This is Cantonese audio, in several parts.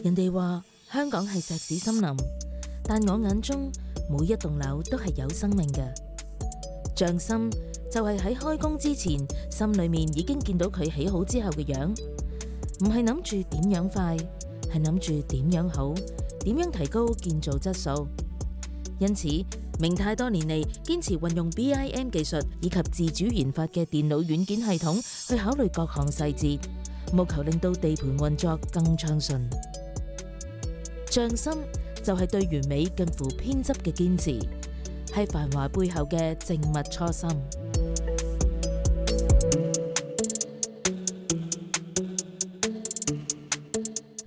人哋話香港係石屎森林，但我眼中每一棟樓都係有生命嘅。匠心就係喺開工之前，心裏面已經見到佢起好之後嘅樣，唔係諗住點樣快，係諗住點樣好，點樣提高建造質素。因此，明泰多年嚟堅持運用 BIM 技術以及自主研發嘅電腦軟件系統去考慮各項細節，務求令到地盤運作更暢順。匠心就係對完美近乎偏執嘅堅持，係繁華背後嘅靜默初心。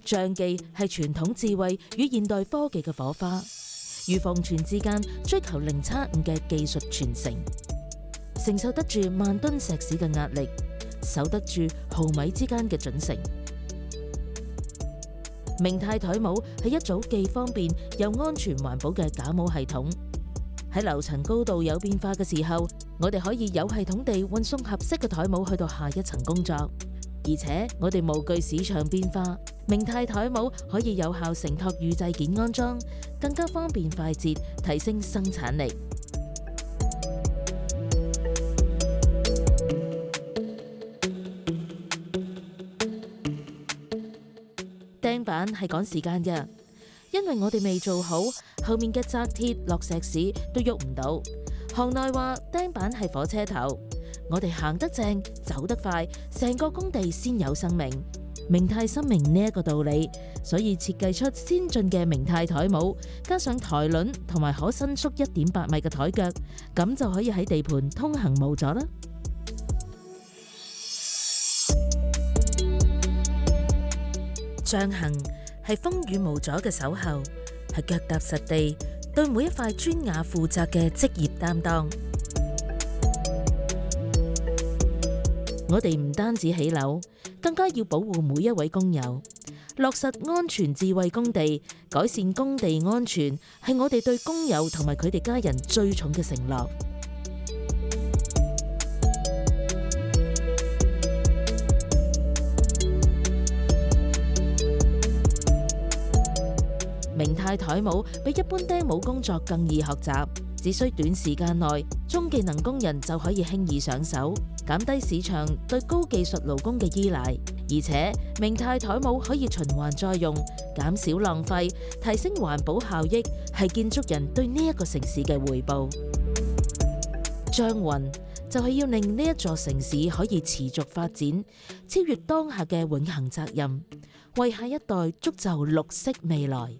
匠技係傳統智慧與現代科技嘅火花，於奉傳之間追求零差誤嘅技術傳承，承受得住萬噸石屎嘅壓力，守得住毫米之間嘅準繩。明泰台模係一組既方便又安全環保嘅架模系統。喺樓層高度有變化嘅時候，我哋可以有系統地運送合適嘅台模去到下一層工作。而且我哋無懼市場變化，明泰台模可以有效承托預製件安裝，更加方便快捷，提升生產力。釘板係趕時間嘅，因為我哋未做好，後面嘅紮鐵落石屎都喐唔到。行內話釘板係火車頭，我哋行得正，走得快，成個工地先有生命。明泰深明呢一個道理，所以設計出先進嘅明泰台模，加上台輪同埋可伸縮1.8米嘅台腳，咁就可以喺地盤通行無阻啦。匠行係風雨無阻嘅守候，係腳踏實地，對每一塊磚瓦負責嘅職業擔當。我哋唔單止起樓，更加要保護每一位工友，落實安全智慧工地，改善工地安全，係我哋對工友同埋佢哋家人最重嘅承諾。明泰台模比一般釘模工作更易學習，只需短時間內，中技能工人就可以輕易上手，減低市場對高技術勞工嘅依賴。而且明泰台模可以循環再用，減少浪費，提升環保效益，係建築人對呢一個城市嘅回報。匠魂就係要令呢一座城市可以持續發展，超越當下嘅永恆責任，為下一代築就綠色未來。